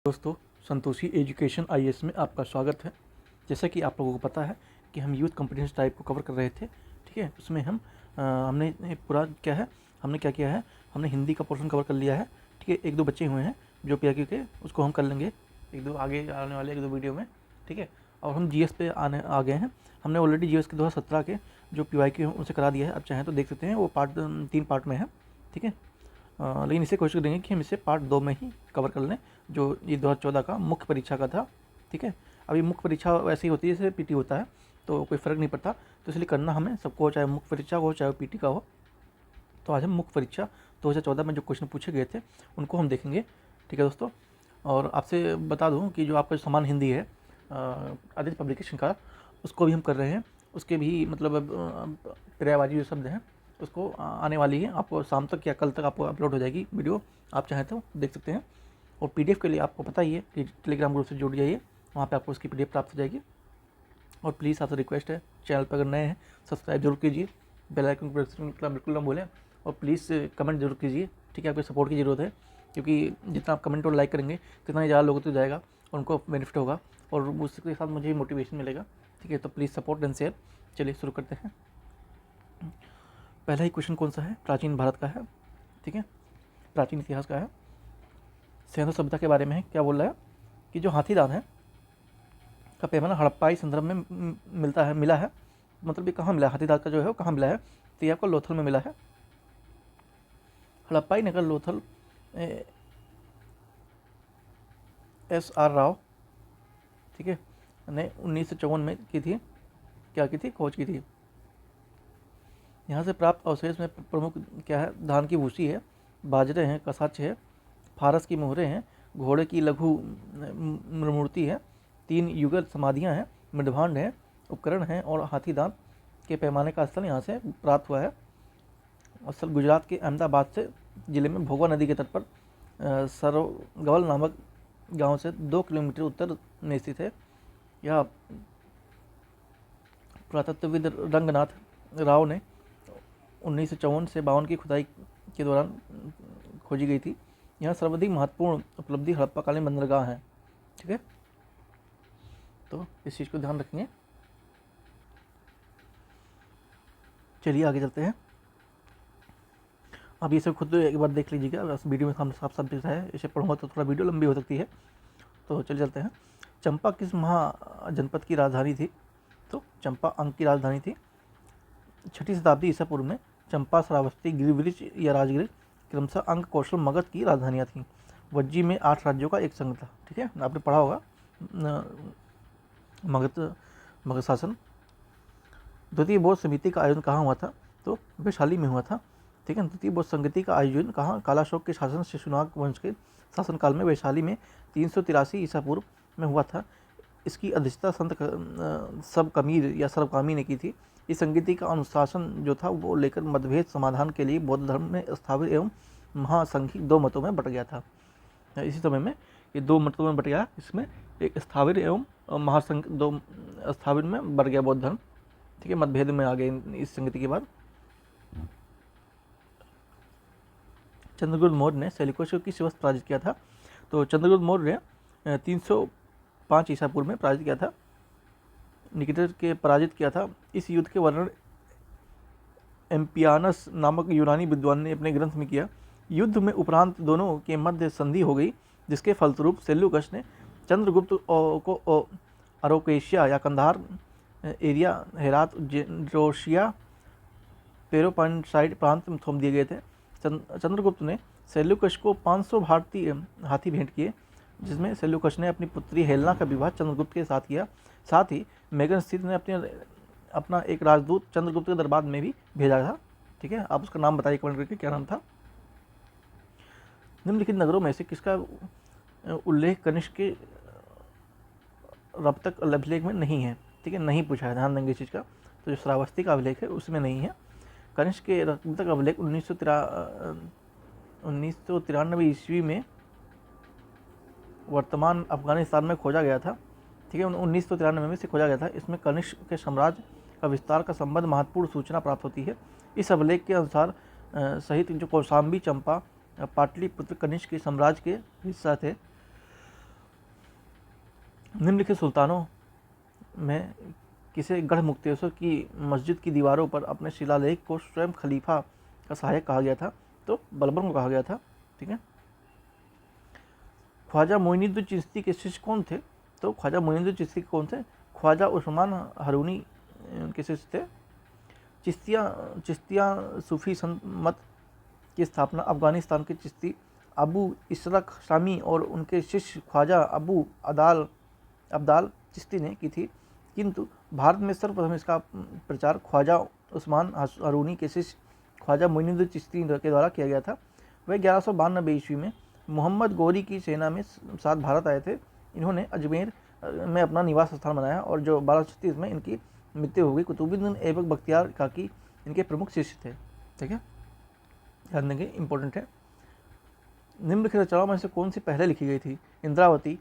दोस्तों, Santoshi education IAS में आपका स्वागत है। जैसा कि आप लोगों को पता है कि हम यूथ कॉम्पिटिशन टाइप को कवर कर रहे थे, ठीक है। उसमें हमने पूरा हमने क्या किया है, हमने हिंदी का पोर्शन कवर कर लिया है, ठीक है। एक दो बच्चे हुए हैं जो पीआईक्यू के, उसको हम कर लेंगे एक दो आगे आने वाले एक दो वीडियो में, ठीक है। और हम जीएस पे आ गए हैं। हमने ऑलरेडी जीएस के 2017 के जो पीवाईक्यू हैं उनसे करा दिया है। आप चाहें तो देख सकते हैं, वो तीन पार्ट में है, ठीक है। लेकिन इसे कोशिश करेंगे कि हम इसे पार्ट 2 में ही कवर कर लें, जो ये 2014 का मुख्य परीक्षा का था, ठीक है। अभी मुख्य परीक्षा वैसी होती है जैसे पीटी होता है, तो कोई फ़र्क नहीं पड़ता, तो इसलिए करना हमें सबको, चाहे मुख्य परीक्षा हो चाहे पीटी का हो। तो आज हम मुख्य परीक्षा 2014 में जो क्वेश्चन पूछे गए थे उनको हम देखेंगे, ठीक है दोस्तों। और आपसे बता दूं कि जो आपका समान हिंदी है आदित्य पब्लिकेशन का, उसको भी हम कर रहे हैं। उसके भी मतलब पर्यायवाची जो शब्द हैं उसको आने वाली है, आपको शाम तक या कल तक आपको अपलोड हो जाएगी वीडियो, आप चाहें तो देख सकते हैं। और पीडीएफ के लिए आपको पता ही है कि टेलीग्राम ग्रुप से जुड़ जाइए, वहाँ पे आपको उसकी पीडीएफ प्राप्त हो जाएगी। और प्लीज़ आपसे रिक्वेस्ट है, चैनल पर अगर नए हैं सब्सक्राइब जरूर कीजिए, बेल आइकन को प्रेस करना बिल्कुल ना भूलें, और प्लीज़ कमेंट जरूर कीजिए, ठीक है। आपके सपोर्ट की ज़रूरत है, क्योंकि जितना आप कमेंट और लाइक करेंगे कितना ही ज़्यादा लोगों तक जाएगा और उनको बेनिफिट होगा, और उसके साथ मुझे मोटिवेशन मिलेगा, ठीक है। तो प्लीज़ सपोर्ट एंड शेयर। चलिए शुरू करते हैं। पहला ही क्वेश्चन कौन सा है, प्राचीन भारत का है, ठीक है, प्राचीन इतिहास का है। सिंधु सभ्यता के बारे में है। क्या बोल रहा है कि जो हाथीदांत है का पैमाना हड़प्पाई संदर्भ में मिला है। मतलब ये कहाँ मिला है, हाथीदांत का जो है वो कहाँ मिला है, तो ये आपको लोथल में मिला है। हड़प्पाई नगर लोथल, SR राव, ठीक है, ने 1954 में की थी, क्या की थी, खोज की थी। यहाँ से प्राप्त अवशेष में प्रमुख क्या है, धान की भूसी है, बाजरे हैं, कसाच है, फारस की मोहरें हैं, घोड़े की लघु मूर्ति है, 3 युगल समाधियाँ हैं, मृदभांड है, उपकरण हैं, और हाथीदांत के पैमाने का स्थल यहाँ से प्राप्त हुआ है। स्थल गुजरात के अहमदाबाद से जिले में भोगवा नदी के तट पर सरगवल नामक गांव से 2 किलोमीटर उत्तर में स्थित है। यह पुरातत्वविद रंगनाथ राव ने 1954 से 52 की खुदाई के दौरान खोजी गई थी। यहाँ सर्वाधिक महत्वपूर्ण उपलब्धि हड़प्पाकालीन बंदरगाह है, ठीक है। तो इस चीज़ को ध्यान रखेंगे। चलिए आगे चलते हैं। अब ये सब खुद एक बार देख लीजिएगा, बस वीडियो में सामने साफ साफ दिख रहा है, इसे पढ़ूंगा तो थोड़ा वीडियो लंबी हो सकती है, तो चलिए चलते हैं। चंपा किस महाजनपद की राजधानी थी, तो चंपा अंग की राजधानी थी। 6वीं शताब्दी ईसा पूर्व में चंपा, श्रावस्ती, गिरिवृच या राजगिर क्रमशः अंग, कौशल, मगध की राजधानियाँ थीं। वज्जी में 8 राज्यों का एक संघ था, ठीक है, आपने पढ़ा होगा मगध शासन। द्वितीय बौद्ध समिति का आयोजन कहाँ हुआ था, तो वैशाली में हुआ था, ठीक है। द्वितीय बौद्ध संगति का आयोजन कहाँ, कालाशोक के शासन शिशुनाग वंश के शासनकाल में वैशाली में 383 ईसा पूर्व में हुआ था। इसकी अध्यक्षता संत सब कमीर या सर्वकामी ने की थी। इस संगति का अनुशासन जो था वो लेकर मतभेद समाधान के लिए बौद्ध धर्म में स्थापित एवं महासंघी 2 मतों में बट गया था। इसी समय में ये 2 मतों में बट गया, इसमें एक स्थाविर एवं महासंघ 2 स्थाविर में बट गया बौद्ध धर्म, ठीक है, मतभेद में आ गए इस संगति के बाद। चंद्रगुप्त मौर्य ने सेल्यूकसों की शिवस्त पराजित किया था। तो चंद्रगुप्त मौर्य ने 305 ईसा पूर्व में पराजित किया था, निकेटर के पराजित किया था। इस युद्ध के वर्णन एम्पियानस नामक यूनानी विद्वान ने अपने ग्रंथ में किया। युद्ध में उपरांत दोनों के मध्य संधि हो गई, जिसके फलस्वरूप सेल्यूकस ने चंद्रगुप्त को अरोकेशिया या कंधार एरिया, हेरात, जोशिया, पेरोपाइनसाइड प्रांत में थोप दिए गए थे। चंद्रगुप्त ने सेल्यूकस को 500 भारतीय हाथी भेंट किए, जिसमें सेल्यूकस ने अपनी पुत्री हेलेना का विवाह चंद्रगुप्त के साथ किया। साथ ही मेगन स्थित ने अपना एक राजदूत चंद्रगुप्त के दरबार में भी भेजा था, ठीक है। आप उसका नाम बताइए कमेंट करके, क्या नाम था। निम्नलिखित नगरों में से किसका उल्लेख कनिष्क के रब अभिलेख में नहीं है, ठीक है, नहीं पूछा है, ध्यान देंगे इस चीज़ का। तो जो श्रावस्ती का अभिलेख है उसमें नहीं है। कनिष्क के रब अभिलेख 1993 ईस्वी में वर्तमान अफगानिस्तान में खोजा गया था, ठीक है, 1993 में से खोजा गया था। इसमें कनिष्क के साम्राज्य का विस्तार का संबंध महत्वपूर्ण सूचना प्राप्त होती है। इस अभिलेख के अनुसार सहित जो कौशाम्बी, चंपा, पाटलिपुत्र कनिष्क के साम्राज्य के हिस्सा थे। निम्नलिखित सुल्तानों में किसे गढ़ मुक्तेश्वर की मस्जिद की दीवारों पर अपने शिलालेख को स्वयं खलीफा का सहायक कहा गया था? तो बलबन को कहा गया था। ठीक है। ख्वाजा मोइनुद्दीन चिश्ती के शिष्य कौन थे? तो ख्वाजा मोइनुद्दीन चिश्ती कौन थे? ख्वाजा उस्मान हारूनी के शिष्य थे। चिश्तिया सूफी संत मत की स्थापना अफगानिस्तान के चिश्ती अबू इशरक शामी और उनके शिष्य ख्वाजा अबू अब्दाल चिश्ती ने की थी, किंतु भारत में सर्वप्रथम इसका प्रचार ख्वाजा उस्मान हारूनी के शिष्य ख्वाजा मोइनुद्दीन चिश्ती के द्वारा किया गया था। वह 1192 ईस्वी में मोहम्मद गौरी की सेना में साथ भारत आए थे। इन्होंने अजमेर में अपना निवास स्थान बनाया और जो 1236 में इनकी मृत्यु हो गई। कुतुबुद्दीन ऐबक बख्तियार काकी इनके प्रमुख शिष्य थे। ठीक है, ध्यान देंगे, इंपॉर्टेंट है। निम्नलिखित रचनाओं में से कौन सी पहले लिखी गई थी? इंद्रावती,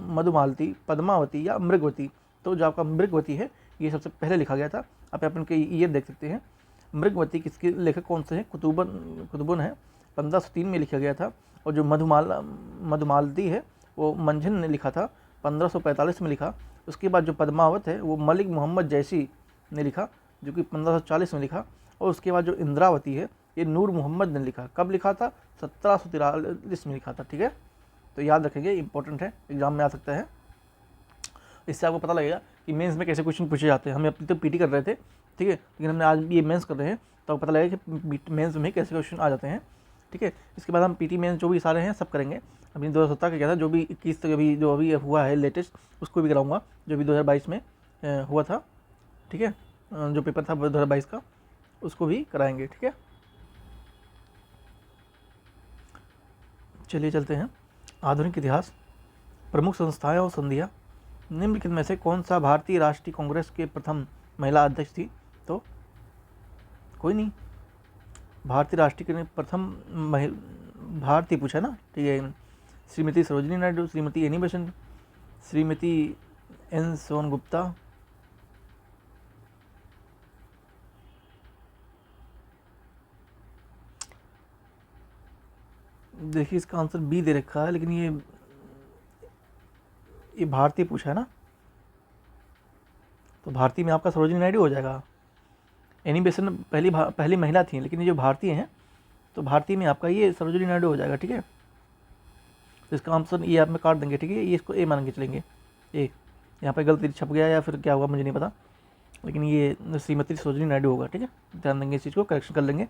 मधुमालती, पद्मावती या मृगवती? तो जो आपका मृगवती है ये सबसे पहले लिखा गया था। आप अपन के ये देख सकते हैं। मृगवती किसके लेखक कौन से हैं? कुतुबुन है, 1503 में लिखा गया था। और जो मधुमालती है वो मंझन ने लिखा था, 1545 में लिखा। उसके बाद जो पद्मावत है वो मलिक मोहम्मद जैसी ने लिखा, जो कि 1540 में लिखा। और उसके बाद जो इंद्रावती है ये नूर मोहम्मद ने लिखा। कब लिखा था? 1743 में लिखा था। ठीक है, तो याद रखेंगे, इंपॉर्टेंट है, एग्जाम में आ सकता है। इससे आपको पता लगेगा कि मेंस में कैसे क्वेश्चन पूछे जाते हैं। हम अपनी तो पीटी कर रहे थे, ठीक है, लेकिन हमने आज ये मेंस कर रहे हैं, तो आपको पता लगेगा कि मेंस में कैसे क्वेश्चन आ जाते हैं। ठीक है, इसके बाद हम पीटी मेंस जो भी सारे हैं सब करेंगे। अपनी 2017 का क्या था, जो भी 21 तक अभी जो अभी हुआ है लेटेस्ट, उसको भी कराऊंगा, जो भी 2022 में हुआ था। ठीक है, जो पेपर था 2022 का, उसको भी कराएंगे। ठीक है, चलिए चलते हैं। आधुनिक इतिहास, प्रमुख संस्थाएं और संधियां। निम्नलिखित में से कौन सा भारतीय राष्ट्रीय कांग्रेस के प्रथम महिला अध्यक्ष थी? तो कोई नहीं, भारतीय राष्ट्रीय प्रथम भारतीय पूछा ना, ठीक है। Shrimati Sarojini Naidu, Shrimati Annie Besant, Shrimati N सोन गुप्ता, देखिए इसका आंसर बी दे रखा है, लेकिन ये भारतीय पूछा है ना, तो भारतीय में आपका सरोजिनी नायडू हो जाएगा। एनी बेसेंट पहली महिला थी, लेकिन ये जो भारतीय हैं तो भारतीय में आपका ये सरोजिनी नायडू हो जाएगा। ठीक है, तो इसका आंसर ये आप में काट देंगे। ठीक है, ये इसको ए मान के चलेंगे। ए यहाँ पे गलती छप गया या फिर क्या हुआ मुझे नहीं पता, लेकिन ये श्रीमती सरोजिनी नायडू होगा। ठीक है, ध्यान देंगे, इस चीज़ को करेक्शन कर लेंगे।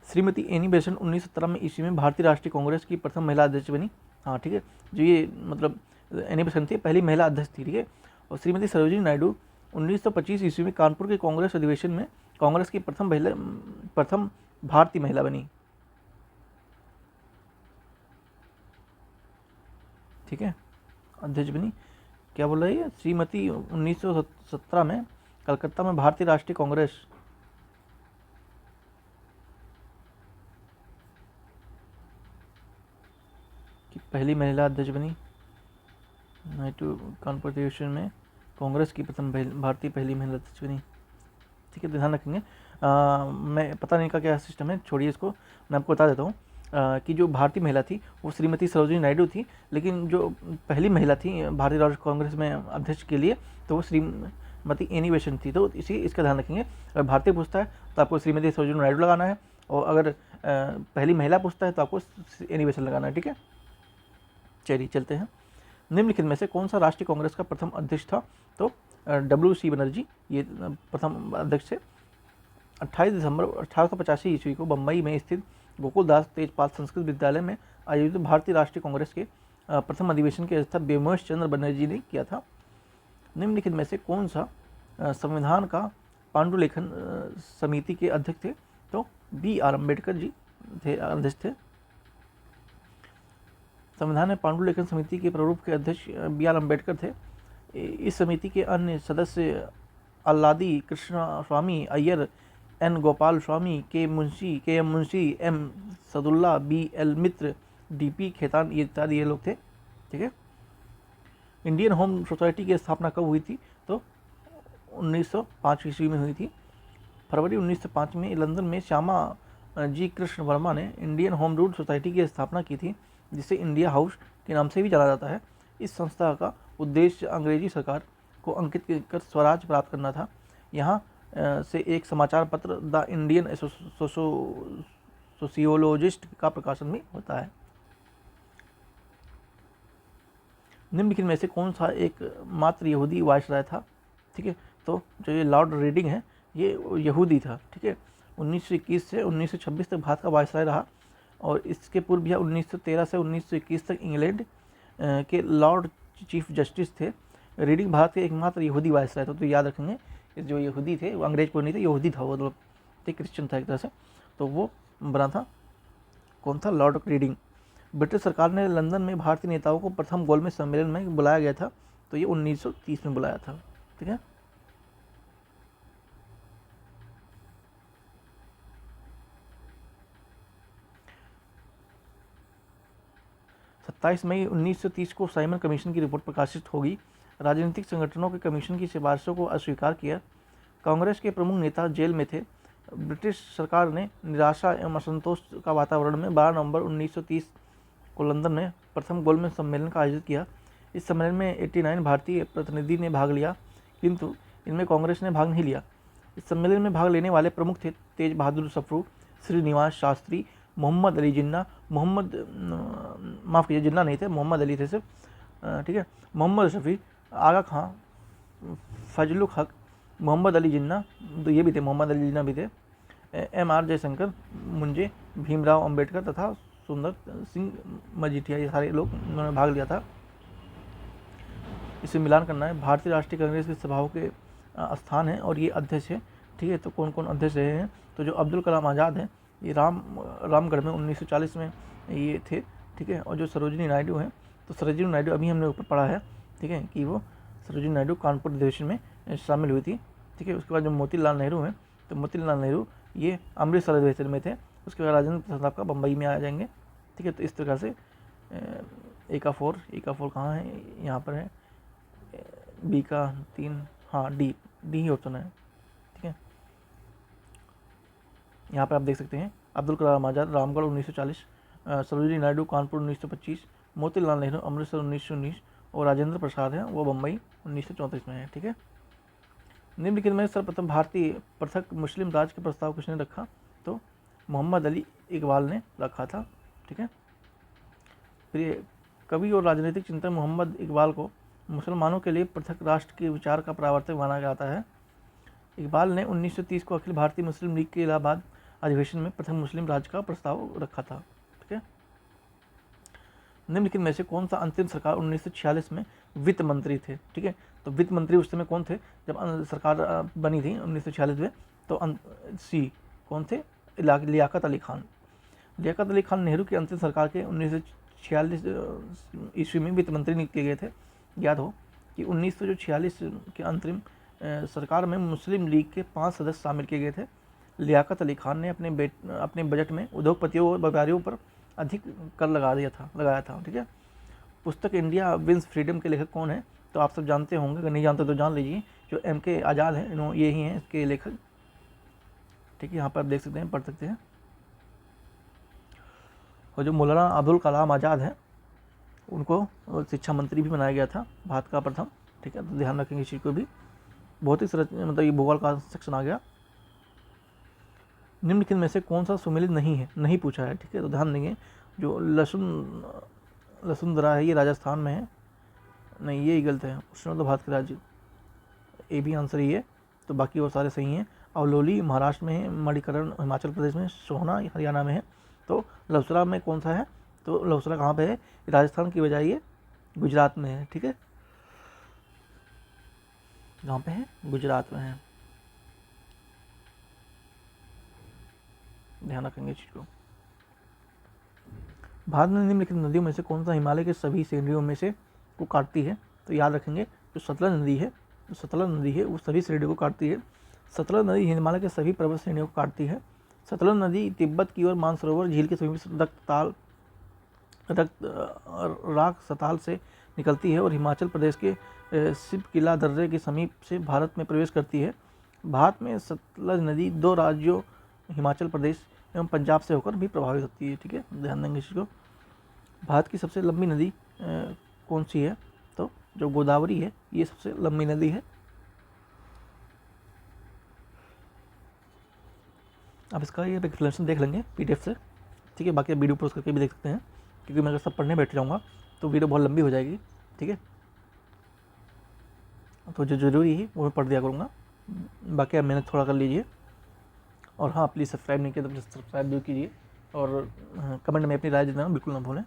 श्रीमती एनी बेसेंट 1917 में ईस्वी में भारतीय राष्ट्रीय कांग्रेस की प्रथम महिला अध्यक्ष बनी। हाँ ठीक है, जो ये मतलब एनी बेसेंट थी, पहली महिला अध्यक्ष थी। ठीक है, और श्रीमती सरोजिनी नायडू 1925 ईस्वी में कानपुर के कांग्रेस अधिवेशन में कांग्रेस की प्रथम भारतीय महिला बनी। ठीक है, अध्यक्ष बनी। क्या बोल रही है? श्रीमती 1917 में कलकत्ता में भारतीय राष्ट्रीय कांग्रेस की पहली महिला अध्यक्ष बनी। नायडू कानपुर अधिवेशन में कांग्रेस की प्रथम भारतीय पहली महिला अध्यक्ष बनी। ठीक है, ध्यान रखेंगे। मैं पता नहीं का क्या सिस्टम है, छोड़िए इसको, मैं आपको बता देता हूँ कि जो भारतीय महिला थी वो श्रीमती सरोजिनी नायडू थी, लेकिन जो पहली महिला थी भारतीय राष्ट्रीय कांग्रेस में अध्यक्ष के लिए तो वो श्रीमती एनी बेसेंट थी। तो इसका ध्यान रखेंगे। अगर भारतीय पूछता है तो आपको श्रीमती सरोजिनी नायडू लगाना है, और अगर पहली महिला पूछता है तो आपको एनी बेसेंट लगाना है। ठीक है, चलिए चलते हैं। निम्नलिखित में से कौन सा राष्ट्रीय कांग्रेस का प्रथम अध्यक्ष था? तो WC बनर्जी ये प्रथम अध्यक्ष थे। 28 दिसंबर 1885 ईस्वी को बम्बई में स्थित गोकुलदास तेजपाल संस्कृत विद्यालय में आयोजित भारतीय राष्ट्रीय कांग्रेस के प्रथम अधिवेशन की अध्यक्षता बेमोश चंद्र बनर्जी ने किया था। निम्नलिखित में से कौन सा संविधान का पांडुलेखन समिति के अध्यक्ष थे? तो BR अम्बेडकर जी थे, अध्यक्ष थे। संविधान में पांडुलेखन समिति के प्रारूप के अध्यक्ष BR अम्बेडकर थे। इस समिति के अन्य सदस्य अल्लादी कृष्ण स्वामी Iyer, N Gopal Swami, KM Munshi, M Saadulla, BL मित्र, DP खेतान, ये इत्यादि ये लोग थे। ठीक है, इंडियन होम सोसाइटी की स्थापना कब हुई थी? तो 1905 ईस्वी में हुई थी। फरवरी 1905 में लंदन में श्यामा जी कृष्ण वर्मा ने इंडियन होम रूल सोसाइटी की स्थापना की थी, जिसे इंडिया हाउस के नाम से भी जाना जाता है। इस संस्था का उद्देश्य अंग्रेजी सरकार को अंकित कर स्वराज प्राप्त करना था। यहाँ से एक समाचार पत्र द इंडियन सोशियोलॉजिस्ट का प्रकाशन भी होता है। निम्नलिखित में से कौन सा एक मात्र यहूदी वायसराय था? ठीक है, तो जो ये लॉर्ड रीडिंग है ये यहूदी था। ठीक है, 1921 से 1926 तक भारत का वायसराय रहा और इसके पूर्व यह 1913 से 1921 तक इंग्लैंड के लॉर्ड चीफ जस्टिस थे। रीडिंग भारत के एकमात्र यहूदी वायसराय थे। तो याद रखेंगे जो यहूदी थे वो अंग्रेज को नहीं थे, यहूदी था वो, मतलब क्रिश्चियन था एक तरह से, तो वो बना था। कौन था? Lord reading. ब्रिटिश सरकार ने लंदन में भारतीय नेताओं को प्रथम गोलमेज सम्मेलन में बुलाया गया था, तो ये 1930 में बुलाया था। ठीक है, 27 मई 1930 को साइमन कमीशन की रिपोर्ट प्रकाशित होगी। राजनीतिक संगठनों के कमीशन की सिफारिशों को अस्वीकार किया। कांग्रेस के प्रमुख नेता जेल में थे। ब्रिटिश सरकार ने निराशा एवं असंतोष का वातावरण में 12 नवंबर 1930 को लंदन में प्रथम गोलमेज सम्मेलन का आयोजित किया। इस सम्मेलन में 89 भारतीय प्रतिनिधि ने भाग लिया, किंतु इनमें कांग्रेस ने भाग नहीं लिया। इस सम्मेलन में भाग लेने वाले प्रमुख थे तेज बहादुर सप्रू, श्रीनिवास शास्त्री, मोहम्मद अली जिन्ना, माफ़ कीजिए जिन्ना नहीं थे, मोहम्मद अली थे सिर्फ, ठीक है, मोहम्मद शफी, आगा खां, फजलुल हक, मोहम्मद अली जिन्ना, तो ये भी थे, मोहम्मद अली जिन्ना भी थे, M.R. जयशंकर, मुंजे, भीमराव अंबेडकर तथा सुंदर सिंह मजीठिया, ये सारे लोग उन्होंने भाग लिया था। इसे मिलान करना है। भारतीय राष्ट्रीय कांग्रेस के सभाओं के स्थान है और ये अध्यक्ष है। ठीक है, तो कौन कौन अध्यक्ष रहे हैं? तो जो अब्दुल कलाम आज़ाद हैं ये रामगढ़ में 1940 में ये थे। ठीक है, और जो सरोजिनी नायडू हैं, तो सरोजिनी नायडू अभी हमने ऊपर पढ़ा है, ठीक है, कि वो सरोजिनी नायडू कानपुर अधिवेशन में शामिल हुई थी। ठीक है, उसके बाद जो मोतीलाल नेहरू हैं, तो मोतीलाल नेहरू ये अमृतसर अधिवेशन में थे। उसके बाद राजेंद्र प्रसाद आपका बम्बई में आ जाएंगे। ठीक है, तो इस प्रकार से ए का 4 कहाँ है? यहाँ पर है। बी का 3, हाँ डी ही ऑप्शन है। ठीक है, यहाँ पर आप देख सकते हैं अब्दुल कलाम आज़ाद रामगढ़ 1940, सरोजिनी नायडू कानपुर 1925, मोतीलाल नेहरू अमृतसर 1919 और राजेंद्र प्रसाद हैं वो बम्बई 1934 में है। ठीक है, निम्नलिखित में सर्वप्रथम भारतीय पृथक मुस्लिम राज के प्रस्ताव किसने रखा? तो मोहम्मद अली इकबाल ने रखा था। ठीक है, प्रिय कवि और राजनीतिक चिंतक मोहम्मद इकबाल को मुसलमानों के लिए पृथक राष्ट्र के विचार का प्रवर्तक माना जाता है। इकबाल ने 1930 को अखिल भारतीय मुस्लिम लीग के इलाहाबाद अधिवेशन में प्रथम मुस्लिम राज्य का प्रस्ताव रखा था। ठीक है, निम्नलिखित में से कौन सा अंतरिम सरकार 1946 में वित्त मंत्री थे? ठीक है, तो वित्त मंत्री उस समय कौन थे जब सरकार बनी थी 1946 में? तो सी कौन थे? लियाकत अली खान। लियाकत अली खान नेहरू की अंतिम सरकार के 1946 ईस्वी में वित्त मंत्री नियुक्त किए गए थे। याद हो कि 1946 के अंतरिम सरकार में मुस्लिम लीग के 5 सदस्य शामिल किए गए थे। लियाकत अली खान ने अपने बजट में उद्योगपतियों और व्यापारियों पर अधिक कर लगाया था। ठीक है, पुस्तक इंडिया विंस फ्रीडम के लेखक कौन है? तो आप सब जानते होंगे, अगर नहीं जानते तो जान लीजिए। जो M.K. आज़ाद हैं, ये ही हैं इसके लेखक। ठीक है, यहाँ पर आप देख सकते हैं, पढ़ सकते हैं। और जो मौलाना अब्दुल कलाम आज़ाद हैं उनको शिक्षा मंत्री भी बनाया गया था, भारत का प्रथम। ठीक है, तो ध्यान रखेंगे इस चीज़ को भी। बहुत ही सरल, मतलब ये भूगोल का सेक्शन आ गया। निम्नलिखित में से कौन सा सुमेलित नहीं है? नहीं पूछा है। ठीक है, तो ध्यान देंगे। जो लसुंधरा है ये राजस्थान में है, नहीं ये ही गलत है, उसमें तो भारत के राज्य, ए भी आंसर ही है, तो बाकी वो सारे सही हैं। अवलोली महाराष्ट्र में है, मणिकरण हिमाचल प्रदेश में, सोहना हरियाणा में है। तो लवसरा में कौन सा है? तो लवसरा कहाँ पे है? राजस्थान की बजाय ये गुजरात में है। ठीक है, कहाँ पे है? गुजरात में है, ध्यान रखेंगे इस चीज़ को। भारत में निम्नलिखित नदियों में से कौन सा हिमालय के सभी श्रेणियों में से को काटती है? तो याद रखेंगे जो सतलज नदी है वो सभी श्रेणियों को काटती है। सतलज नदी हिमालय के सभी पर्वत श्रेणियों को काटती है। सतलज नदी तिब्बत की ओर मानसरोवर झील के समीप राख सताल से निकलती है और हिमाचल प्रदेश के शिव किला दर्रे के समीप से भारत में प्रवेश करती है। भारत में सतलज नदी 2 राज्यों हिमाचल प्रदेश एवं पंजाब से होकर भी प्रभावित होती है। ठीक है, ध्यान देंगे इस चीज़ को। भारत की सबसे लंबी नदी कौन सी है? जो गोदावरी है ये सबसे लंबी नदी है। आप इसका ये एक्सप्लेनेशन देख लेंगे पीडीएफ से, ठीक है। बाकी वीडियो पोस्ट करके भी देख सकते हैं, क्योंकि मैं अगर सब पढ़ने बैठ जाऊँगा तो वीडियो बहुत लंबी हो जाएगी, ठीक है। तो जो ज़रूरी है वो मैं पढ़ दिया करूँगा, बाकी आप मेहनत थोड़ा कर लीजिए। और हाँ, प्लीज़ सब्सक्राइब नहीं किया तो सब्सक्राइब भी कीजिए, और कमेंट में अपनी राय देना बिल्कुल ना भूलें।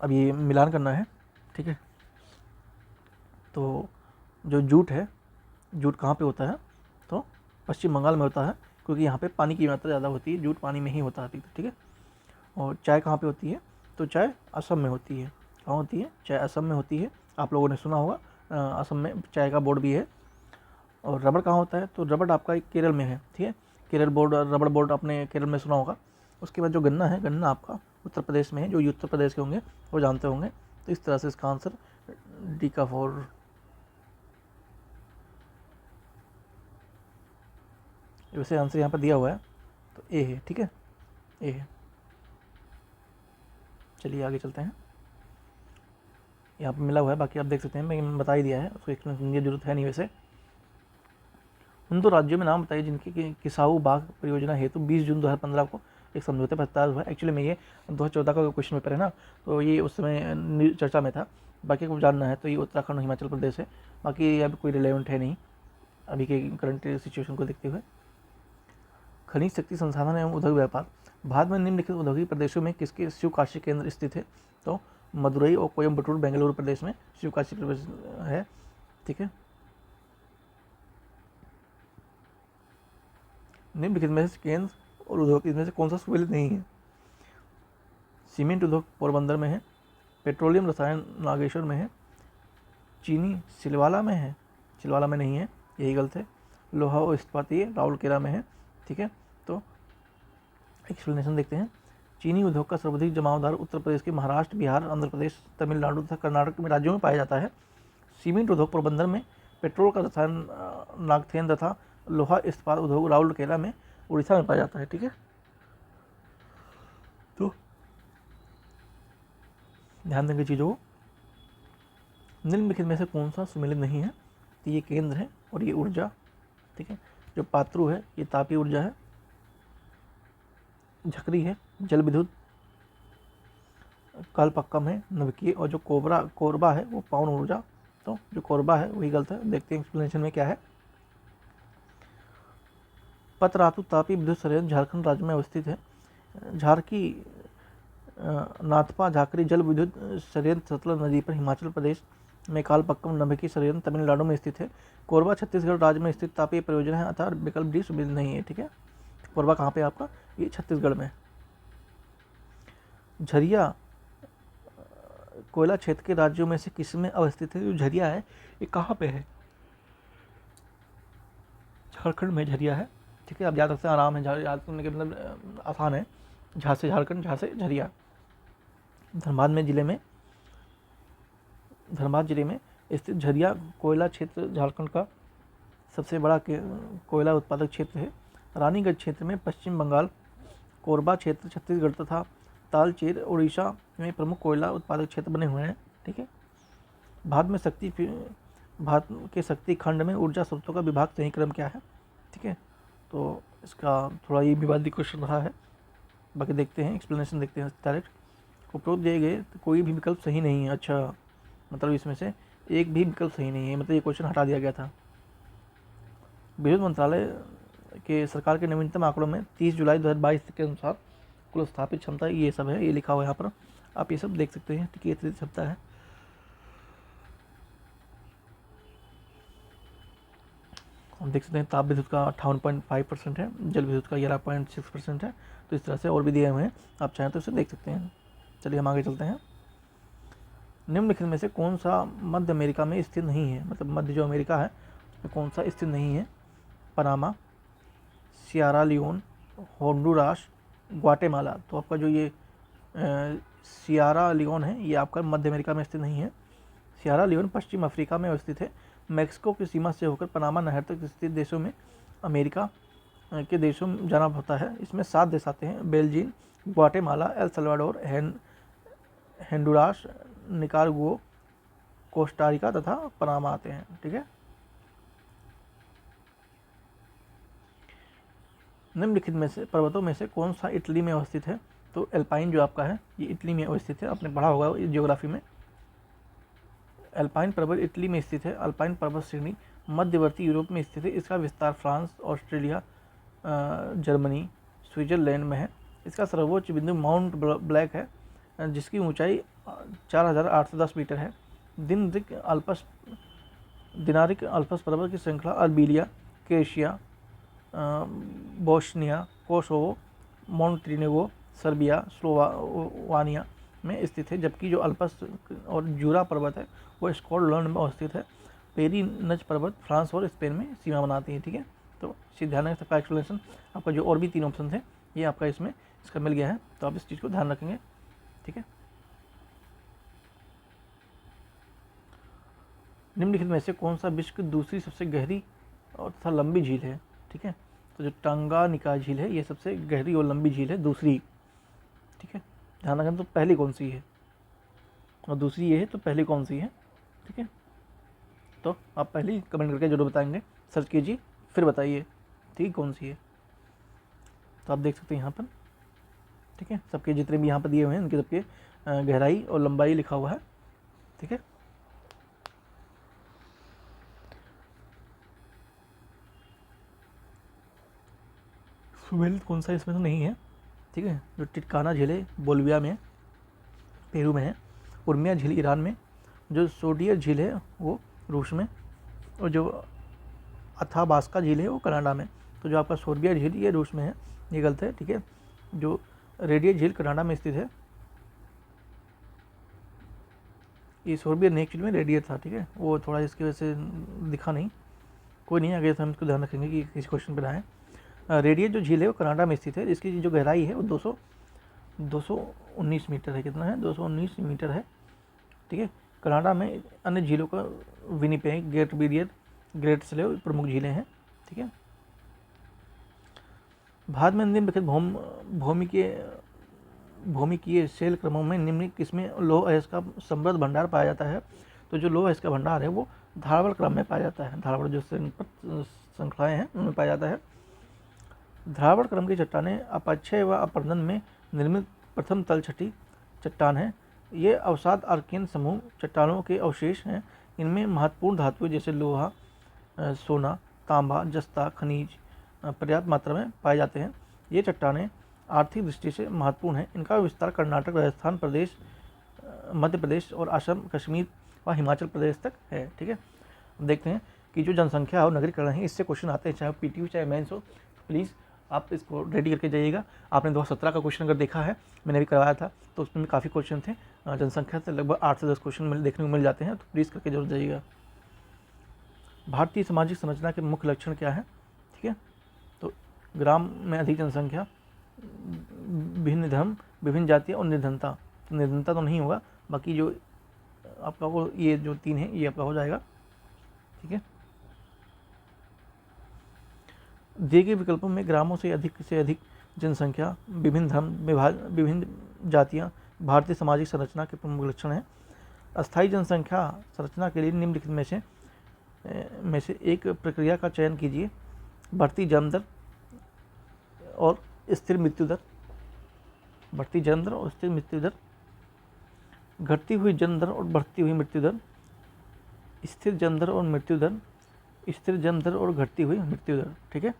अब ये मिलान करना है, ठीक है। तो जो जूट है, जूट कहाँ पे होता है, तो पश्चिम बंगाल में होता है, क्योंकि यहाँ पे पानी की मात्रा ज़्यादा होती है, जूट पानी में ही होता है, ठीक है। और चाय कहाँ पे होती है, तो चाय असम में होती है। कहाँ होती है, चाय असम में होती है, आप लोगों ने सुना होगा, असम में चाय का बोर्ड भी है। और रबड़ कहाँ होता है, तो रबड़ आपका केरल में है, ठीक है। केरल बोर्ड, रबड़ बोर्ड आपने केरल में सुना होगा। उसके बाद जो गन्ना है, गन्ना आपका उत्तर प्रदेश में है, जो उत्तर प्रदेश के होंगे वो जानते होंगे। तो इस तरह से इसका आंसर डी का 4। वैसे आंसर यहाँ पर दिया हुआ है तो ए है, ठीक है, ए है। चलिए आगे चलते हैं। यहाँ पर मिला हुआ है, बाकी आप देख सकते हैं, मैंने बता ही दिया है, उसको एक्सप्लेनेशन की जरूरत है नहीं। वैसे उन दो राज्यों में नाम बताइए जिनकी किसाऊ बाघ परियोजना हेतु 20 जून 2015 को एक समझौते पर हस्ताक्षर हुआ। एक्चुअली में ये 2014 का क्वेश्चन पेपर है ना, तो ये उस समय चर्चा में था। बाकी को जानना है तो ये उत्तराखंड और हिमाचल प्रदेश है, बाकी अब कोई रिलेवेंट है नहीं अभी के करंट सिचुएशन को देखते हुए। खनिज शक्ति संसाधन एवं उद्योग व्यापार भारत में निम्नलिखित औद्योगिक प्रदेशों में किसके शिवकाशी केंद्र स्थित है, तो मदुरई और कोयम्बटूर बेंगलुरु प्रदेश में शिवकाशी प्रदेश है, ठीक है। निम्नलिखित में से केंद्र और उद्योग इनमें से कौन सा सुमेलित नहीं है। सीमेंट उद्योग पोरबंदर में है, पेट्रोलियम रसायन नागेश्वर में है, चीनी सिलवाला में है, सिलवाला में नहीं है, यही गलत है। लोहा और इस्पात ये राउरकेला में है, ठीक है। तो एक्सप्लेनेशन देखते हैं। चीनी उद्योग का सर्वाधिक जमावदार उत्तर प्रदेश के महाराष्ट्र, बिहार, आंध्र प्रदेश, तमिलनाडु तथा कर्नाटक में राज्यों में पाया जाता है। सीमेंट उद्योग पोरबंदर में, पेट्रोल का रसायन नागथेन तथा लोहा इस्पात उद्योग राउरकेला में, उड़ीसा में पाया जाता है, ठीक है। तो ध्यान देंगे चीज़ों को। निम्नलिखित में से कौन सा सुमेलित नहीं है, तो ये केंद्र है और ये ऊर्जा, ठीक है। जो पात्रु है ये तापीय ऊर्जा है, झकरी है जल विद्युत, कालपक्कम है नवकीय, और जो कोरबा है वो पवन ऊर्जा। तो जो कोरबा है वही गलत है। देखते हैं एक्सप्लेनेशन में क्या है। पतरातु तापी विद्युत संयंत्र झारखंड राज्य में अवस्थित है। झारकी नाथपा झाकरी जल विद्युत संयंत्र सतलज नदी पर हिमाचल प्रदेश में, कालपक्कम नभकी संयंत्र तमिलनाडु में स्थित है। कोरबा छत्तीसगढ़ राज्य में स्थित तापीय परियोजना है, अतः विकल्प डी सुमेलित नहीं है, ठीक है। कोरबा कहाँ पे है आपका, ये छत्तीसगढ़ में। झरिया कोयला क्षेत्र के राज्यों में से किस में अवस्थित है। जो झरिया है ये कहाँ पे है, झारखंड में झरिया है, ठीक है। आप याद रखते हैं, आराम है, याद करने के मतलब आसान है। झा से झारखंड, झा से झरिया। धनबाद जिले में स्थित झरिया कोयला क्षेत्र झारखंड का सबसे बड़ा कोयला उत्पादक क्षेत्र है। रानीगंज क्षेत्र में पश्चिम बंगाल, कोरबा क्षेत्र छत्तीसगढ़ तथा तालचेर उड़ीसा में प्रमुख कोयला उत्पादक क्षेत्र बने हुए हैं, ठीक है। भारत के शक्ति खंड में ऊर्जा स्रोतों का विभाग सही क्रम क्या है, ठीक है। तो इसका थोड़ा ये विवादित क्वेश्चन रहा है, बाकी देखते हैं एक्सप्लेनेशन देखते हैं डायरेक्ट। उपरोक्त दिए गए तो कोई भी विकल्प सही नहीं है। अच्छा, मतलब इसमें से एक भी विकल्प सही नहीं है, मतलब ये क्वेश्चन हटा दिया गया था। विद्युत मंत्रालय के सरकार के नवीनतम आंकड़ों में 30 जुलाई 2022 के अनुसार कुल स्थापित क्षमता ये सब है, ये लिखा हुआ है यहाँ पर, आप ये सब देख सकते हैं, ठीक है। ये क्षमता है। हम देख सकते हैं ताप विद्युत का 58.5% है, जल विद्युत का 11.6% है। तो इस तरह से और भी दिए हुए हैं, आप चाहें तो इसे देख सकते हैं। चलिए हम आगे चलते हैं। निम्नलिखित में से कौन सा मध्य अमेरिका में स्थित नहीं है, मतलब मध्य जो अमेरिका है उसमें कौन सा स्थित नहीं है। Panama, Sierra Leone, Honduras, Guatemala. तो आपका जो ये सियरा लियोन है ये आपका मध्य अमेरिका में स्थित नहीं है। सियरा लियोन पश्चिम अफ्रीका में अवस्थित है। मैक्सिको की सीमा से होकर पनामा नहर तक स्थित देशों में अमेरिका के देशों में जाना होता है। इसमें 7 देश आते हैं, Belgium, Guatemala, El Salvador, Honduras, Nicaragua, Costa Rica तथा पनामा आते हैं। ठीक है, निम्नलिखित में से पर्वतों में से कौन सा इटली में अवस्थित है? तो एल्पाइन जो आपका है ये इटली में अवस्थित है, आपने पढ़ा होगा जियोग्राफी में। एल्पाइन पर्वत इटली में स्थित है। अल्पाइन पर्वत श्रेणी मध्यवर्ती यूरोप में स्थित है। इसका विस्तार फ्रांस, ऑस्ट्रेलिया, जर्मनी, स्विट्जरलैंड में है। इसका सर्वोच्च बिंदु माउंट ब्लैक है, जिसकी ऊंचाई 4810 मीटर है। दिनारिक अल्पस पर्वत की श्रृंखला Albania, Croatia, Bosnia, Kosovo, Montenegro, Serbia, Slovenia में स्थित है। जबकि जो अल्पस और जूरा पर्वत है वो स्कॉटलैंड में अवस्थित है। पेरिनज पर्वत फ्रांस और स्पेन में सीमा बनाती है। ठीक है, तो इसी ध्यान रखें। सबका एक्सप्लेनेशन आपका जो और भी 3 ऑप्शन थे ये आपका इसमें इसका मिल गया है, तो आप इस चीज़ को ध्यान रखेंगे। ठीक है, निम्नलिखित में से कौन सा विश्व की दूसरी सबसे गहरी और तथा लंबी झील है? ठीक है, तो जो टांगानिका झील है ये सबसे गहरी और लंबी झील है, दूसरी। ठीक है, ध्यान रखें। तो पहली कौन सी है और दूसरी ये है, तो पहली कौन सी है? ठीक है, तो आप पहली कमेंट करके जरूर बताएंगे, सर्च कीजिए फिर बताइए ठीक कौन सी है। तो आप देख सकते हैं यहाँ पर। ठीक है, सबके जितने भी यहाँ पर दिए हुए हैं उनके सबके गहराई और लंबाई लिखा हुआ है। ठीक है, सुमेलित कौन सा इसमें तो नहीं है। ठीक है, जो टिटकाना झील है बोलिविया में, पेरू में है। उर्मिया झील ईरान में। जो सोडियर झील है वो रूस में। और जो अथाबास्का झील है वो कनाडा में। तो जो आपका सोर्बिया झील ये रूस में है, ये गलत है। ठीक है, जो रेडियर झील कनाडा में स्थित है। ये सोर्बिया नहीं, एक्चुअली में रेडियर था। ठीक है, वो थोड़ा इसकी वजह से दिखा नहीं, कोई नहीं, आगे हम इसको ध्यान रखेंगे कि किस क्वेश्चन पर आए। रेडियर जो झील है वो कनाडा में स्थित है। इसकी जो गहराई है वो 219 मीटर है। कितना है? 219 मीटर है। ठीक है, कनाडा में अन्य झीलों का Winnipeg, great barrier, great slave प्रमुख झीलें हैं। ठीक है, भारत में निम्नलिखित भौमिकीय शैल क्रमों में निम्नलिखित किसमें लौह अयस्क का समृद्ध भंडार पाया जाता है? तो जो लौह अयस्क का भंडार है वो धारावड़ क्रम में पाया जाता है। धारावड़ जो श्रृंखलाएँ हैं उनमें पाया जाता है। धारावड़ क्रम की चट्टानें अपक्षय व अपरदन में निर्मित प्रथम तल छठी चट्टान है। ये अवसाद आर्कियन समूह चट्टानों के अवशेष हैं। इनमें महत्वपूर्ण धातुएं जैसे लोहा, सोना, तांबा, जस्ता, खनिज पर्याप्त मात्रा में पाए जाते हैं। ये चट्टानें आर्थिक दृष्टि से महत्वपूर्ण हैं। इनका विस्तार कर्नाटक, राजस्थान प्रदेश, मध्य प्रदेश और असम, कश्मीर व हिमाचल प्रदेश तक है। ठीक है, देखते हैं कि जो जनसंख्या और नगरीकरण है इससे क्वेश्चन आते हैं, चाहे पीटीयू चाहे मेंस हो। प्लीज़ आप इसको रेडी करके जाइएगा। आपने 2017 का क्वेश्चन अगर देखा है, मैंने भी करवाया था, तो उसमें काफ़ी क्वेश्चन थे। जनसंख्या से लगभग 8 से 10 क्वेश्चन देखने को मिल जाते हैं, तो प्लीज़ करके जरूर जाइएगा। भारतीय सामाजिक संरचना के मुख्य लक्षण क्या है? ठीक है, तो ग्राम में अधिक जनसंख्या, भिन्न धर्म, विभिन्न जातियाँ और निर्धनता। निर्धनता तो नहीं होगा, बाकी जो आपका वो ये जो 3 है ये आपका हो जाएगा। ठीक है, दिए गए विकल्पों में ग्रामों से अधिक जनसंख्या, विभिन्न धर्म, विभिन्न जातियाँ भारतीय सामाजिक संरचना के प्रमुख लक्षण हैं। अस्थायी जनसंख्या संरचना के लिए निम्नलिखित में से एक प्रक्रिया का चयन कीजिए। बढ़ती जन्म दर और स्थिर मृत्यु दर। बढ़ती जन्म दर और स्थिर मृत्यु दर, घटती हुई जन्म दर और बढ़ती हुई मृत्यु दर, स्थिर जन्म दर और मृत्यु दर, स्थिर जन्म दर और घटती हुई मृत्यु दर। ठीक है,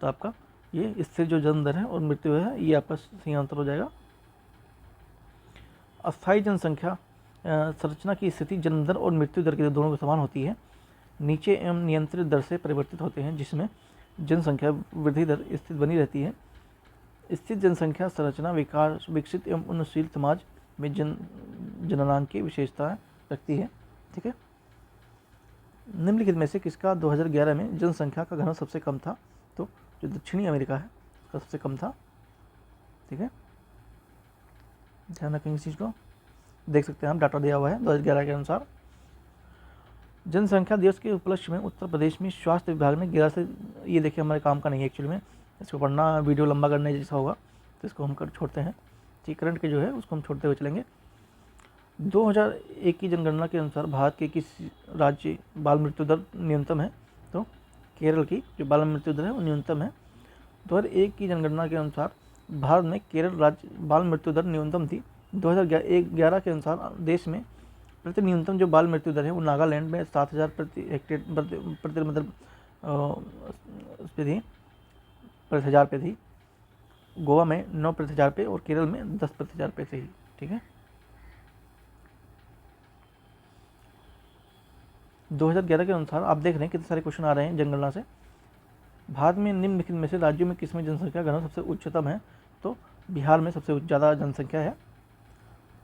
तो आपका ये स्थिर जो जन्म दर है और मृत्यु है ये आपका सही आंसर हो जाएगा। अस्थायी जनसंख्या संरचना की स्थिति जन्म दर और मृत्यु दर के दोनों को समान होती है, नीचे एवं नियंत्रित दर से परिवर्तित होते हैं, जिसमें जनसंख्या वृद्धि दर स्थिर बनी रहती है। स्थिर जनसंख्या संरचना विकसित एवं उन्नतशील समाज में जननांक की विशेषता रखती है। ठीक है, निम्नलिखित में से किसका 2011 में जनसंख्या का घनत्व सबसे कम था? तो जो दक्षिणी अमेरिका है उसका सबसे कम था। ठीक है, ध्यान रखेंगे इस चीज़ को। देख सकते हैं हम, डाटा दिया हुआ है 2011 के अनुसार। जनसंख्या दिवस के उपलक्ष्य में उत्तर प्रदेश में स्वास्थ्य विभाग ने 11 से, ये देखिए हमारे काम का नहीं है एक्चुअली में, इसको पढ़ना वीडियो लंबा करने जैसा होगा, तो इसको हम कर छोड़ते हैं। ठीक, करंट के जो है उसको हम छोड़ते हुए चलेंगे। 2001 की जनगणना के अनुसार भारत के किस राज्य बाल मृत्यु दर न्यूनतम है? तो केरल की जो बाल मृत्यु दर है वो न्यूनतम है। 2001 की जनगणना के अनुसार भारत में केरल राज्य बाल मृत्यु दर न्यूनतम थी। 2011 के अनुसार देश में प्रति न्यूनतम जो बाल मृत्यु दर है वो नागालैंड में 7,000 प्रति हेक्टेयर प्रति मतलब उस पे थी, प्रति हज़ार पे थी। गोवा में 9 प्रति हज़ार पे और केरल में 10 प्रति हज़ार पे थी। ठीक है। 2011 के अनुसार आप देख रहे हैं कितने सारे क्वेश्चन आ रहे हैं जनगणना से। भारत में निम्नलिखित में से राज्यों में किसमें जनसंख्या घनत्व सबसे उच्चतम है? तो बिहार में सबसे ज़्यादा जनसंख्या है,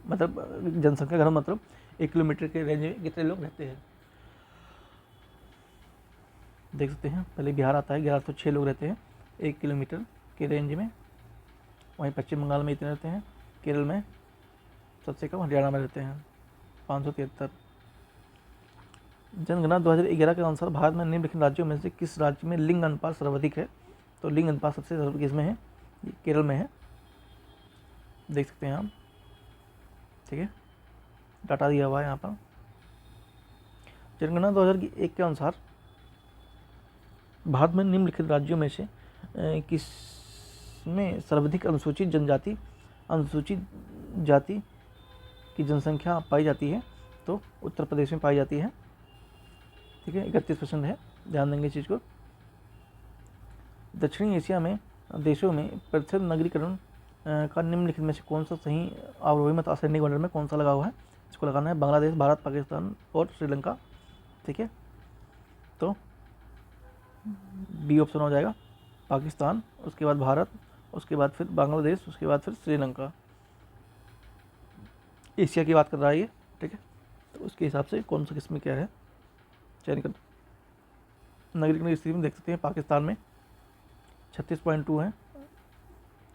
मतलब जनसंख्या घनत्व मतलब 1 किलोमीटर के रेंज में कितने लोग रहते हैं देख सकते हैं। पहले बिहार आता है, 1106 लोग रहते हैं 1 किलोमीटर के रेंज में। वहीं पश्चिम बंगाल में इतने रहते हैं, केरल में सबसे कम हरियाणा में रहते हैं 573। जनगणना 2011 के अनुसार भारत में निम्नलिखित राज्यों में से किस राज्य में लिंग अनुपात सर्वाधिक है? तो लिंग अनुपात सबसे सर्वाधिक किसमें है? ये केरल में है, देख सकते हैं आप। ठीक है, डाटा दिया हुआ है यहाँ पर। जनगणना 2001 के अनुसार भारत में निम्नलिखित राज्यों में से किस में सर्वाधिक अनुसूचित जाति की जनसंख्या पाई जाती है? तो उत्तर प्रदेश में पाई जाती है। ठीक है, 31% है, ध्यान देंगे इस चीज़ को। दक्षिणी एशिया में देशों में प्रतिशत नगरीकरण का निम्नलिखित में से कौन सा सही अवरोही मत असेंडिंग ऑर्डर में कौन सा लगा हुआ है? इसको लगाना है बांग्लादेश, भारत, पाकिस्तान और श्रीलंका। ठीक है, तो बी ऑप्शन हो जाएगा पाकिस्तान, उसके बाद भारत, उसके बाद फिर बांग्लादेश, उसके बाद फिर श्रीलंका। एशिया की बात कर रहा है ये। ठीक है, तो उसके हिसाब से कौन सा किस्म क्या है चयन कर। नगरीकरण की स्थिति में देख सकते हैं पाकिस्तान में 36.2 है,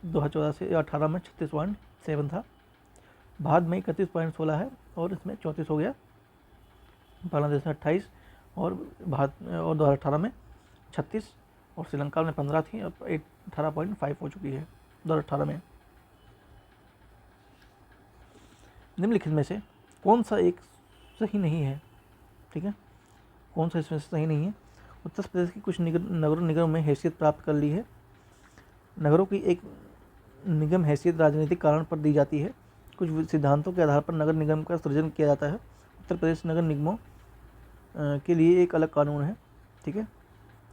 2014 से 18 में 36.7 था। भारत में 31.16 है और इसमें 34 हो गया। बांग्लादेश में 28 और भारत और 2018 में 36 और श्रीलंका में 15 थी, अब 18.5 हो चुकी है 2018 में। निम्नलिखित में से कौन सा एक सही नहीं है? ठीक है, कौन सा इसमें सही नहीं है? उत्तर प्रदेश की कुछ नगरों निगम में हैसियत प्राप्त कर ली है। नगरों की एक निगम हैसियत राजनीतिक कारण पर दी जाती है। कुछ सिद्धांतों के आधार पर नगर निगम का सृजन किया जाता है। उत्तर प्रदेश नगर निगमों के लिए एक अलग कानून है। ठीक है,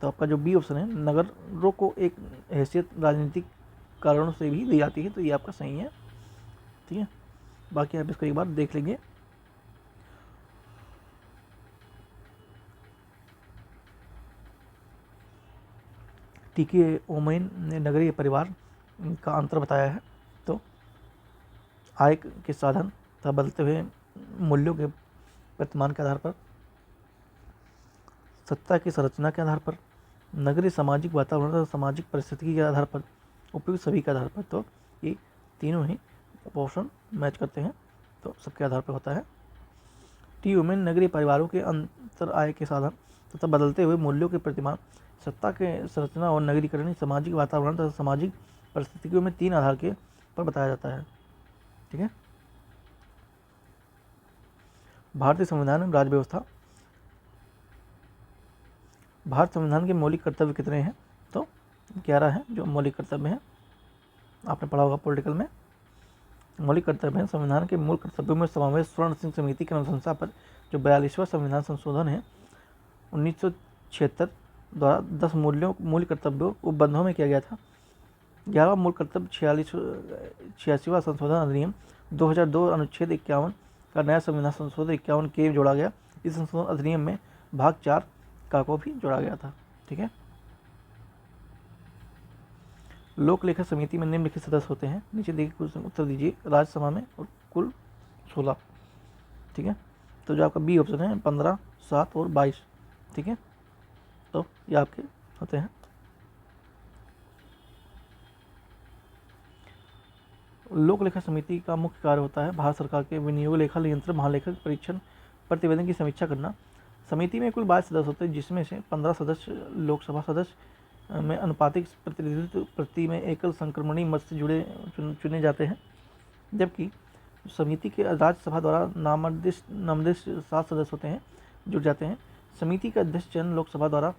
तो आपका जो बी ऑप्शन है, नगरों को एक हैसियत राजनीतिक कारणों से भी दी जाती है, तो ये आपका सही है। ठीक है, बाकी आप इसको एक बार देख लेंगे। टीके ओमेन ने नगरीय परिवार का अंतर बताया है। तो आय के साधन तथा बदलते हुए मूल्यों के वर्तमान के आधार पर, सत्ता की संरचना के आधार पर, नगरीय सामाजिक वातावरण तथा सामाजिक परिस्थिति के आधार पर, उपयुक्त सभी के आधार पर, तो ये तीनों ही ऑप्शन मैच करते हैं, तो सबके आधार पर होता है। टी वुमेन नगरीय परिवारों के अंतर आय के साधन तथा बदलते हुए मूल्यों के प्रतिमान, सत्ता के संरचना और नगरीकरण, सामाजिक वातावरण तथा सामाजिक परिस्थितियों में 3 आधार के पर बताया जाता है। ठीक है, भारतीय संविधान में राज्य व्यवस्था। भारत संविधान के मौलिक कर्तव्य कितने हैं? तो 11 है जो मौलिक कर्तव्य हैं, आपने पढ़ा होगा पॉलिटिकल में। मौलिक कर्तव्य है संविधान के मूल कर्तव्यों में समावेश स्वर्ण सिंह समिति की अनुशंसा पर जो 42वां संविधान संशोधन है 1976 द्वारा 10 मूल कर्तव्यों उपबंधों में किया गया था। 11वां मूल कर्तव्य 86वां संशोधन अधिनियम 2002 अनुच्छेद 51 का नया संविधान संशोधन 51 के जोड़ा गया। इस संशोधन अधिनियम में भाग 4 का को भी जोड़ा गया था। ठीक है, लोक लेखा समिति में निम्नलिखित सदस्य होते हैं, नीचे देखिए कुछ उत्तर दीजिए। राज्यसभा में और कुल 16। ठीक है, तो जो आपका बी ऑप्शन है 15, 7 और 22। ठीक है, तो ये आपके होते हैं। लोक लेखा समिति का मुख्य कार्य होता है भारत सरकार के विनियोग लेखा नियंत्रण, महालेखक परीक्षण, प्रतिवेदन की समीक्षा करना। समिति में कुल 22 सदस्य होते हैं, जिसमें से 15 सदस्य लोकसभा सदस्य में अनुपातिक प्रतिनिधित्व प्रति में एकल संक्रमणी मत से जुड़े चुने जाते हैं, जबकि समिति के राज्यसभा द्वारा नामनिर्देशित 7 सदस्य होते हैं, जुड़ जाते हैं। समिति का अध्यक्ष चयन लोकसभा द्वारा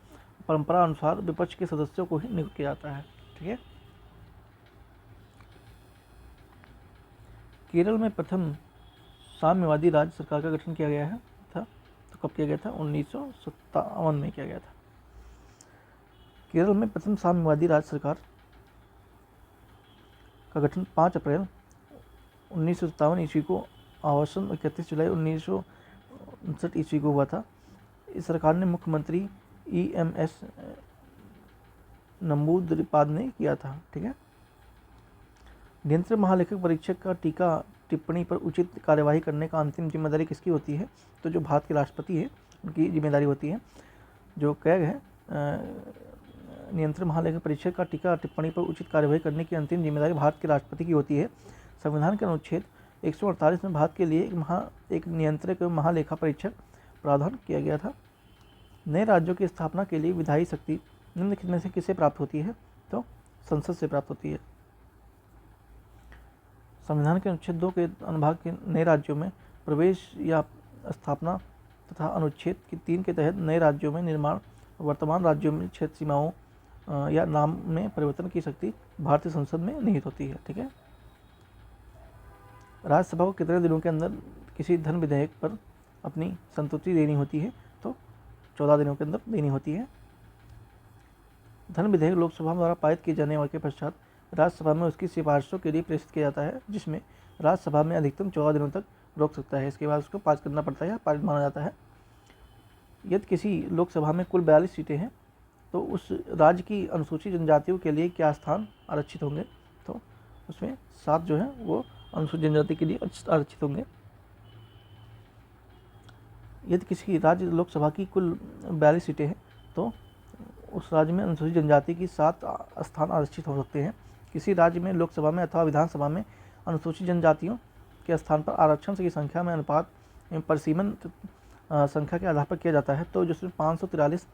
परंपरा अनुसार विपक्ष के सदस्यों को ही नियुक्त किया जाता है। ठीक है। केरल में प्रथम साम्यवादी राज्य सरकार का गठन किया गया था। तो कब किया गया था? 1957 में किया गया था। केरल में प्रथम साम्यवादी राज्य सरकार का गठन 5 अप्रैल 1957 ईस्वी को आवासन 31 जुलाई 1959 ईस्वी को हुआ था। इस सरकार ने मुख्यमंत्री EMS नंबूदरीपाद ने किया था। ठीक है। नियंत्रक महालेखक परीक्षक का टीका टिप्पणी पर उचित कार्यवाही करने का अंतिम जिम्मेदारी किसकी होती है? तो जो भारत के राष्ट्रपति है उनकी जिम्मेदारी होती है। जो कैग है, नियंत्रक महालेखक परीक्षक का टीका टिप्पणी पर उचित कार्यवाही करने की अंतिम जिम्मेदारी भारत के राष्ट्रपति की होती है। संविधान के अनुच्छेद 148 में भारत के लिए एक नियंत्रक महालेखा परीक्षक प्रावधान किया गया था। नए राज्यों की स्थापना के लिए विधायी शक्ति निम्नलिखित में से किसे प्राप्त होती है? तो संसद से प्राप्त होती है। संविधान के अनुच्छेद 2 के अनुभाग के नए राज्यों में प्रवेश या स्थापना तथा अनुच्छेद 3 के तहत नए राज्यों में निर्माण, वर्तमान राज्यों में क्षेत्र सीमाओं या नाम में परिवर्तन की शक्ति भारतीय संसद में निहित होती है। ठीक है। राज्यसभा को कितने दिनों के अंदर किसी धन विधेयक पर अपनी संतुष्टि देनी होती है? तो 14 दिनों के अंदर देनी होती है। धन विधेयक लोकसभा द्वारा पारित किए जाने के पश्चात राज्यसभा में उसकी सिफारिशों के लिए प्रेषित किया जाता है, जिसमें राज्यसभा में अधिकतम 14 दिनों तक रोक सकता है। इसके बाद उसको पास करना पड़ता है या पारित माना जाता है। यदि किसी लोकसभा में कुल 42 सीटें हैं तो उस राज्य की अनुसूचित जनजातियों के लिए क्या स्थान आरक्षित होंगे? तो उसमें 7 जो है वो अनुसूचित जनजाति के लिए आरक्षित होंगे। यदि किसी राज्य लोकसभा की कुल 42 सीटें हैं तो उस राज्य में अनुसूचित जनजाति की 7 स्थान आरक्षित हो सकते हैं। किसी राज्य में लोकसभा में अथवा विधानसभा में अनुसूचित जनजातियों के स्थान पर आरक्षण की संख्या में अनुपात परिसीमन संख्या के आधार पर किया जाता है। तो जिसमें 543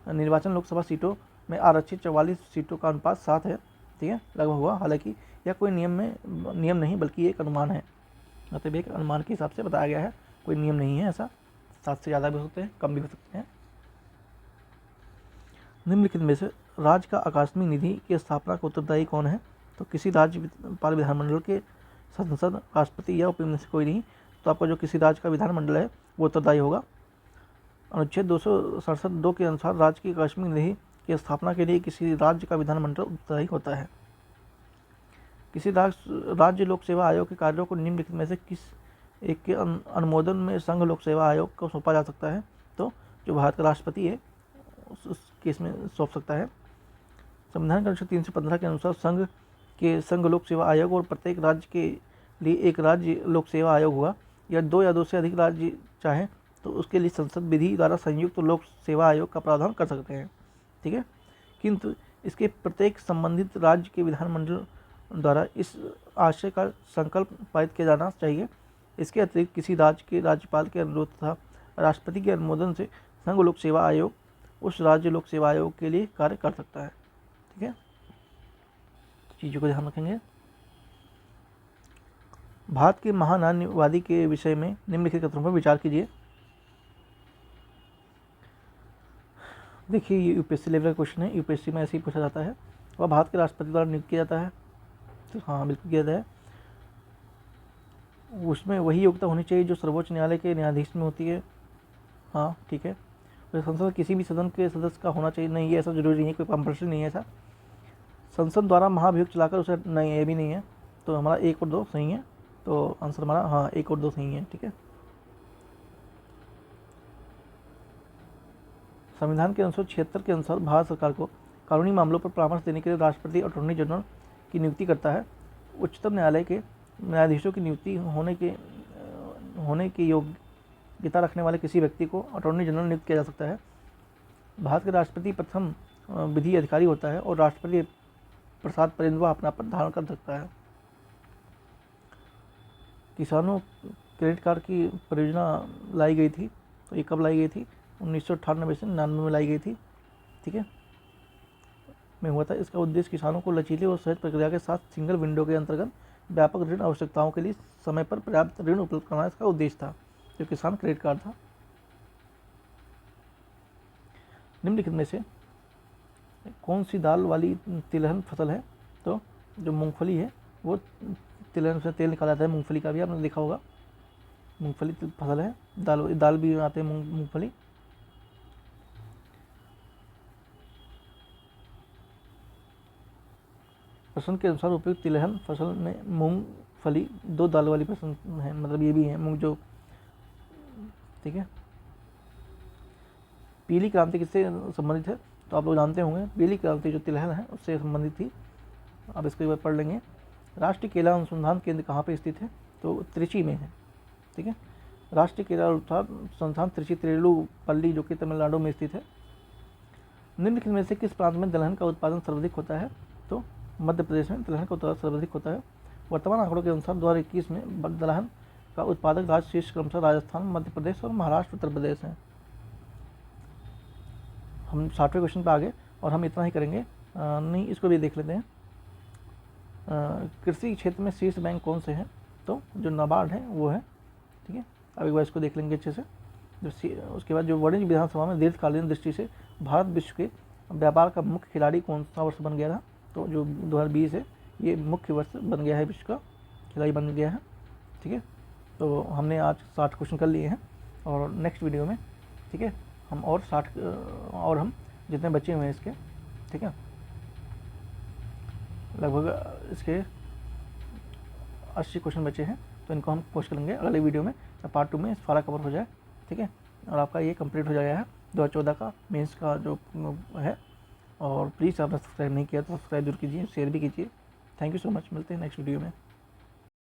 निर्वाचन लोकसभा सीटों में आरक्षित 44 सीटों का अनुपात 7 है। ठीक है, लगभग हुआ। हालांकि यह कोई नियम नहीं बल्कि एक अनुमान है, मतलब एक अनुमान के हिसाब से बताया गया है, कोई नियम नहीं है ऐसा। 7 से ज़्यादा भी हो सकते हैं, कम भी हो सकते हैं। निम्नलिखित में से राज्य का आकस्मिक निधि की स्थापना का उत्तरदायी कौन है? तो किसी राज्य पाल विधानमंडल के संसद, राष्ट्रपति या उप में से कोई नहीं। तो आपका जो किसी राज्य का विधानमंडल है वो उत्तरदायी होगा। अनुच्छेद 267(2) के अनुसार राज्य की आकस्मिक निधि की स्थापना के लिए किसी राज्य का विधानमंडल उत्तरदायी होता है। किसी राज्य लोक सेवा आयोग के कार्यों को निम्नलिखित में से किस एक के अनुमोदन में संघ लोक सेवा आयोग को सौंपा जा सकता है? तो जो भारत का राष्ट्रपति है उस केस में सौंप सकता है। संविधान के अनुच्छेद 315 के अनुसार संघ लोक सेवा आयोग और प्रत्येक राज्य के लिए एक राज्य लोक सेवा आयोग हुआ, या 2 या 2 से अधिक राज्य चाहें तो उसके लिए संसद विधि द्वारा संयुक्त लोक सेवा आयोग का प्रावधान कर सकते हैं। ठीक है, किंतु इसके प्रत्येक संबंधित राज्य के विधानमंडल द्वारा इस आशय का संकल्प पारित किया जाना चाहिए। इसके अतिरिक्त किसी राज्य के राज्यपाल के अनुरोध तथा राष्ट्रपति के अनुमोदन से संघ लोक सेवा आयोग उस राज्य लोक सेवा आयोग के लिए कार्य कर सकता है। ठीक है, चीज़ों को ध्यान रखेंगे। भारत के महान्यायवादी के विषय में निम्नलिखित कथनों पर विचार कीजिए। देखिए, ये यूपीएससी लेवल का क्वेश्चन है, यूपीएससी में ऐसे ही पूछा जाता है। वह भारत के राष्ट्रपति द्वारा नियुक्त किया जाता है। तो हाँ, बिल्कुल किया जाता है। उसमें वही योग्यता होनी चाहिए जो सर्वोच्च न्यायालय के न्यायाधीश में होती है। हाँ, ठीक है। तो संसद किसी भी सदन के सदस्य का होना चाहिए, नहीं, ये ऐसा जरूरी नहीं है, कोई कंपल्सरी नहीं है ऐसा। संसद द्वारा महाभियोग चलाकर उसे, नहीं, ये भी नहीं है। तो हमारा 1 और 2 सही है। तो आंसर हमारा हाँ 1 और 2 सही है। ठीक है। संविधान के अनुच्छेद 76 के अनुसार भारत सरकार को कानूनी मामलों पर परामर्श देने के लिए राष्ट्रपति अटॉर्नी जनरल की नियुक्ति करता है। उच्चतम न्यायालय के न्यायाधीशों की नियुक्ति होने की योग्यता रखने वाले किसी व्यक्ति को अटॉर्नी जनरल नियुक्त किया जा सकता है। भारत के राष्ट्रपति प्रथम विधि अधिकारी होता है और राष्ट्रपति प्रसाद परिंदवा अपना पद धारण कर सकता है। किसानों क्रेडिट कार्ड की परियोजना लाई गई थी, तो ये कब लाई गई थी? 1998 से 99 में लाई गई थी। ठीक है, में हुआ था। इसका उद्देश्य किसानों को लचीले और सहज प्रक्रिया के साथ सिंगल विंडो के अंतर्गत व्यापक ऋण आवश्यकताओं के लिए समय पर पर्याप्त ऋण उपलब्ध कराना इसका उद्देश्य था, जो किसान क्रेडिट कार्ड था। निम्नलिखित में से कौन सी दाल वाली तिलहन फसल है? तो जो मूंगफली है वो तिलहन से तेल निकाला जाता है, मूंगफली का भी आपने देखा होगा। मूंगफली फसल है, दाल भी आते हैं मूंगफली। प्रश्न के अनुसार उपयुक्त तिलहन फसल में मूंगफली दो दाल वाली फसल है, मतलब ये भी है मूंग जो, ठीक है। पीली क्रांति किससे संबंधित है? तो आप लोग जानते होंगे, पीली क्रांति जो तिलहन है उससे संबंधित थी। अब इसको एक बार पढ़ लेंगे। राष्ट्रीय केला अनुसंधान केंद्र कहाँ पे स्थित है? तो त्रिची में है, ठीक है। राष्ट्रीय केला अनुसंधान त्रिची तिरुचिरापल्ली जो कि तमिलनाडु में स्थित है। निम्नलिखित में से किस प्रांत में दलहन का उत्पादन सर्वाधिक होता है? तो मध्य प्रदेश में दलहन का उत्पादन सर्वाधिक होता है। वर्तमान आंकड़ों के अनुसार 2021 में दलहन का उत्पादक राज्य शीर्ष क्रमशः राजस्थान, मध्य प्रदेश और महाराष्ट्र, उत्तर प्रदेश हैं। हम 60वें क्वेश्चन पर आ गए और हम इतना ही करेंगे, नहीं इसको भी देख लेते हैं। कृषि क्षेत्र में शीर्ष बैंक कौन से हैं? तो जो नाबार्ड है वो है, ठीक है। अब एक बार इसको देख लेंगे अच्छे से। उसके बाद जो वाणिज्य विधानसभा में दीर्घकालीन दृष्टि से भारत विश्व के व्यापार का मुख्य खिलाड़ी कौन सा वर्ष बन गया था? तो जो 2020 है ये मुख्य वर्ष बन गया है, विश्व का खिलाड़ी बन गया है, ठीक है। तो हमने आज 60 क्वेश्चन कर लिए हैं और नेक्स्ट वीडियो में, ठीक है, हम और 60 और हम जितने बचे हुए हैं इसके, ठीक है, लगभग इसके 80 क्वेश्चन बचे हैं, तो इनको हम पोस्ट करेंगे अगले वीडियो में, पार्ट 2 में सारा कवर हो जाए, ठीक है। और आपका ये कंप्लीट हो जाएगा है 2014 का मेंस का जो है। और प्लीज़ आपने सब्सक्राइब नहीं किया तो सब्सक्राइब जरूर कीजिए, शेयर भी कीजिए। थैंक यू सो मच, मिलते हैं नेक्स्ट वीडियो में।